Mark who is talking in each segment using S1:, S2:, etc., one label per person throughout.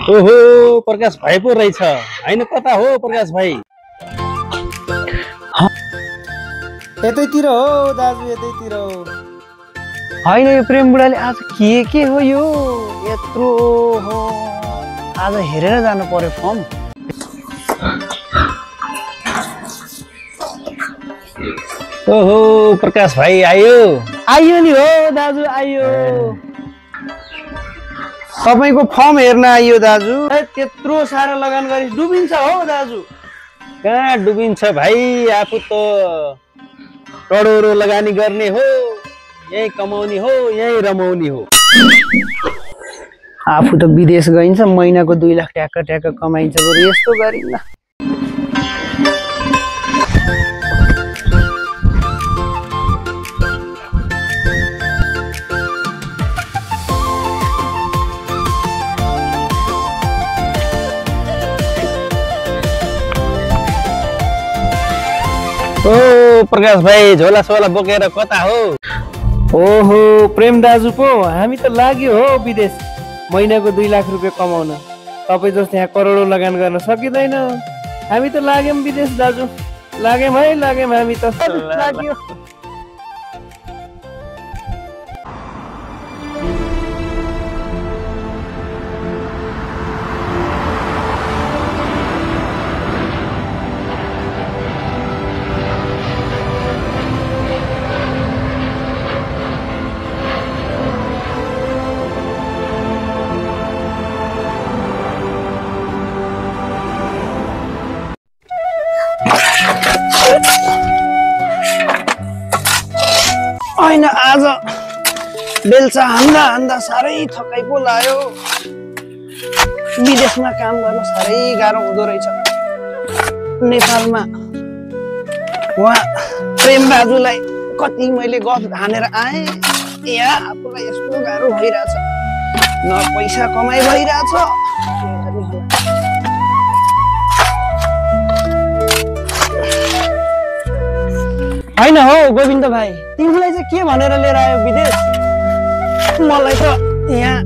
S1: ओहो प्रकाश भाइ पो रहेछ हैन कता हो प्रकाश भाइ
S2: यतैतिर हो दाजु यतैतिर हो
S3: हैन यो प्रेम बुढाले आज के हो यो यत्रो हो आज हेरेर जानु पर्यो फर्म
S1: ओहो प्रकाश भाइ आयो
S3: नि हो दाजु आयो तपाईको फर्म हेर्न आइयो दाजु त्यत्रो सारा लगान गरी डुबिन्छ हो दाजु
S1: कहाँ डुबिन्छ भाइ आफू त करोडौं लगानी गर्ने हो यही कमाउने हो यही रमाउने हो
S3: आफू त विदेश गइन्छ महिनाको 2 लाख ट्याक्क कमाइन्छ बरु यस्तो गरिन्न
S1: ओ प्रकाश भाइ झोला सोला बोकेर कता हो
S2: ओहो प्रेम दाजु पो हामी त लाग्यो हो विदेश महिनाको 2 लाख रुपियाँ कमाउन तपाईँ जस्तो यहाँ करोडौं लगान गर्न सकिँदैन हामी त लाग्यौं विदेश दाजु लाग्यौं हामी त लाग्यो
S3: हैन आज बेलचा हान्दा साह्रै थकाइ पो लाग्यो विदेशमा काम गर्न साह्रै गाह्रो हुँदो रहेछ नेपालमा उहाँ प्रेम दाजुलाई कति मैले गफ हानेर आएँ यहाँ आफूलाई यस्तो गाह्रो भइरहेछ न पैसा कमाइ भइरहेछ हैन हो गोविन्द भाइ तिमीलाई चाहिँ के भनेर लिएर आयो विदेश मलाई त यहाँ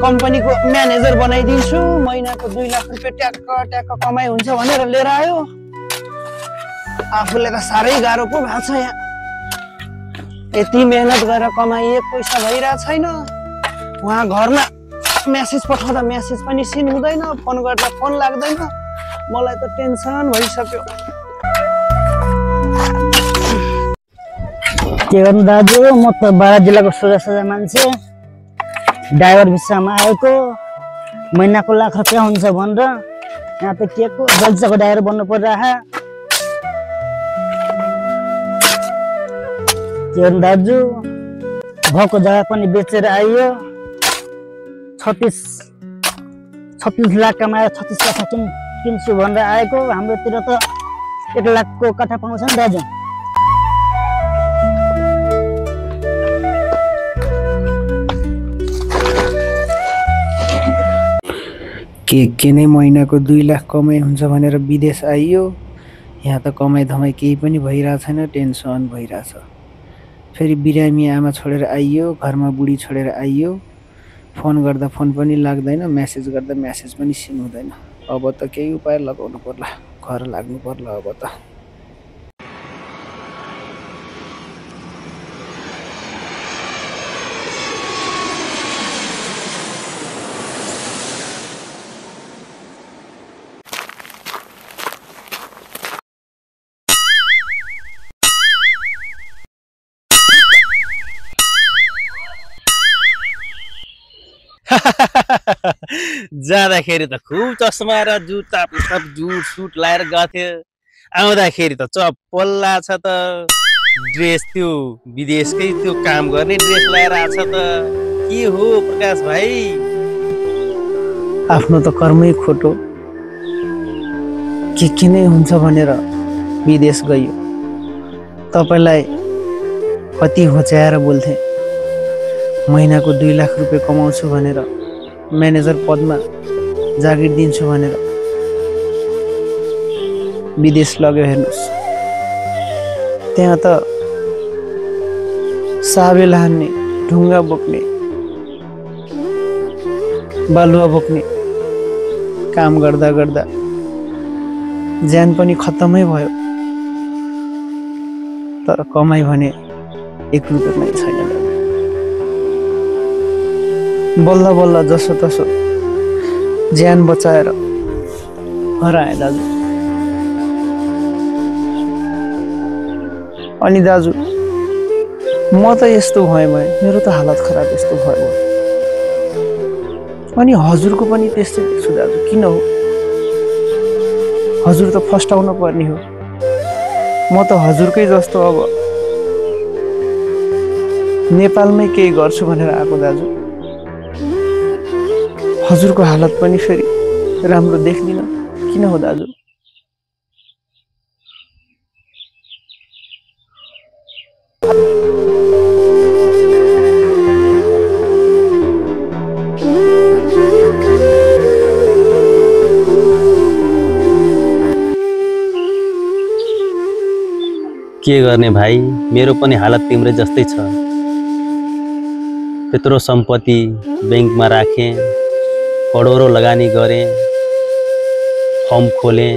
S3: कम्पनीको म्यानेजर बनाइदिन्छु महिनाको 2 लाख रुपियाँ ट्याक्क कमाइ हुन्छ भनेर लिएर आयो आफूले त साह्रै गाह्रो पो भएको छ यहाँ यति मेहनत गरेर कमाइए पैसा भइरहेको छैन उहाँ घरमा मेसेज पठाउँदा मेसेज पनि सिन हुँदैन फोन गर्दा फोन लाग्दैन मलाई त टेन्सन भइसक्यो के गर्नु दाजु म त बारा जिल्लाको सोझा मान्छे ड्राइभर भिसामा आएको महिनाको लाख रुपियाँ हुन्छ भनेर यहाँ त के को जल्दीको ड्राइभर बन्नु परिरहेको के गर्नु दाजु भएको जग्गा पनि बेचेर आइयो 36 लाख कमाएर 36 कठा किन्छु भनेर आएको हाम्रोतिर त 1 लाखको कठा पाउँछ नि दाजु के नै महिनाको 2 लाख कमाइ हुन्छ भनेर विदेश आइयो यहाँ त कमाइ धमाइ केही पनि भइरहेको छैन टेन्सन भइरहेछ फेरि बिरामी आमा छोडेर आइयो घरमा बुढी छोडेर आइयो फोन गर्दा फोन पनि लाग्दैन मेसेज गर्दा मेसेज पनि सिन हुँदैन अब त केही उपाय लगाउनु पर्ला घर लाग्नु पर्ला अब त
S1: जाँदाखेरि त खुब चस्मा र जुत्ता पुस्तक जुट सुट लाएर गथ्यो आउँदाखेरि त चप्पल छ त ड्रेस त्यो विदेशकै त्यो काम गर्ने ड्रेस लाएर आछ त के हो प्रकाश भाइ
S3: आफ्नो त कर्मै खोटो के नै हुन्छ भनेर विदेश गयो तपाईलाई कति होच्याएर बोल्थे महिनाको 2 लाख रुपियाँ कमाउँछु भनेर म्यानेजर पदमा जागिर दिन्छु भनेर विदेश लग्यो हेर्नुस् त्यहाँ त साबेल हान्ने ढुङ्गा बोक्ने बालुवा बोक्ने काम गर्दा गर्दा ज्यान पनि खत्तमै भयो, तर कमाइ भने 1 रुपियाँ पनि छैन दाजु। बल्ल बल्ल जसो तसो ज्यान बचाएर हराएँ दाजु। अनि दाजु म त यस्तो भएँ, मेरो त हालत खराब यस्तो भयो। अनि हजुरको पनि त्यस्तै देख्छु दाजु, किन हो? हजुर त फस्टाउन पर्ने हो। म त हजुरकै जस्तो अब नेपालमै केही गर्छु भनेर आएको दाजु। हजुरको हालत पनि फेरि राम्रो देख्दिन, किन हो दाजु?
S1: के गर्ने भाइ, मेरो पनि हालत तिम्रै जस्तै छ। त्यत्रो सम्पत्ति बैंकमा राखेँ, करोडौं लगानी गरेँ, फर्म खोलेँ,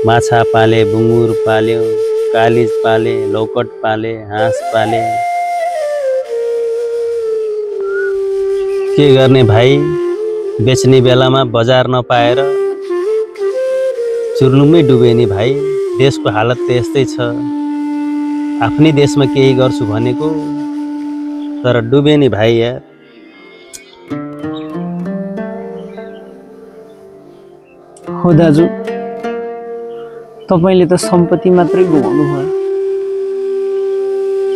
S1: माछा पाले, बुङ्गुर पाल्यो, कालिज पाले, लौकट पाले, हाँस पाले। के गर्ने भाइ, बेच्ने बेलामा बजार नपाएर चुर्लुमै डुबे नि भाइ। देशको हालत त यस्तै छ। आफ्नै देशमा केही गर्छु भनेको, तर डुबे नि भाइ यार।
S3: हो दाजु, तपाईले त सम्पत्ति मात्रै गुमाउनु भयो,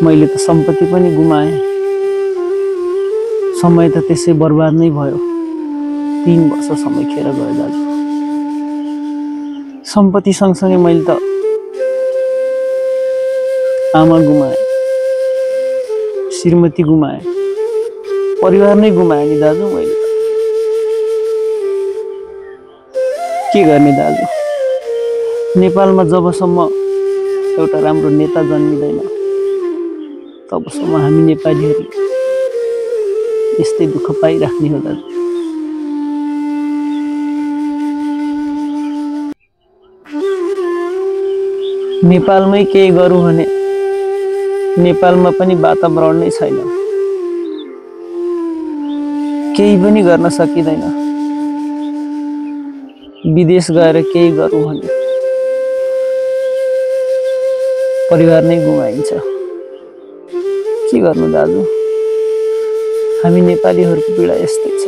S3: मैले त सम्पत्ति पनि गुमाएँ। समय त त्यसै बर्बाद नै भयो। 3 वर्ष समय खेर गयो दाजु। सम्पत्ति सँगसँगै मैले त आमा गुमाएँ, श्रीमती गुमाएँ, परिवार नै गुमाएँ नि दाजु मैले त। के गर्ने दाजु, नेपालमा जबसम्म एउटा राम्रो नेता जन्मिँदैन तबसम्म हामी नेपालीहरू यस्तै दुःख पाइराख्ने हो दाजु। नेपालमै केही गरौँ भने नेपालमा पनि वातावरण नै छैन, केही पनि गर्न सकिँदैन। विदेश गएर केही गरौँ भने परिवार नै गुमाइन्छ। के गर्नु दाजु, हामी नेपालीहरूको पीडा यस्तै छ,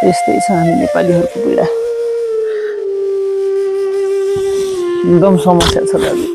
S3: यस्तै छ हामी नेपालीहरूको पीडा। एकदम समस्या छ दाजु।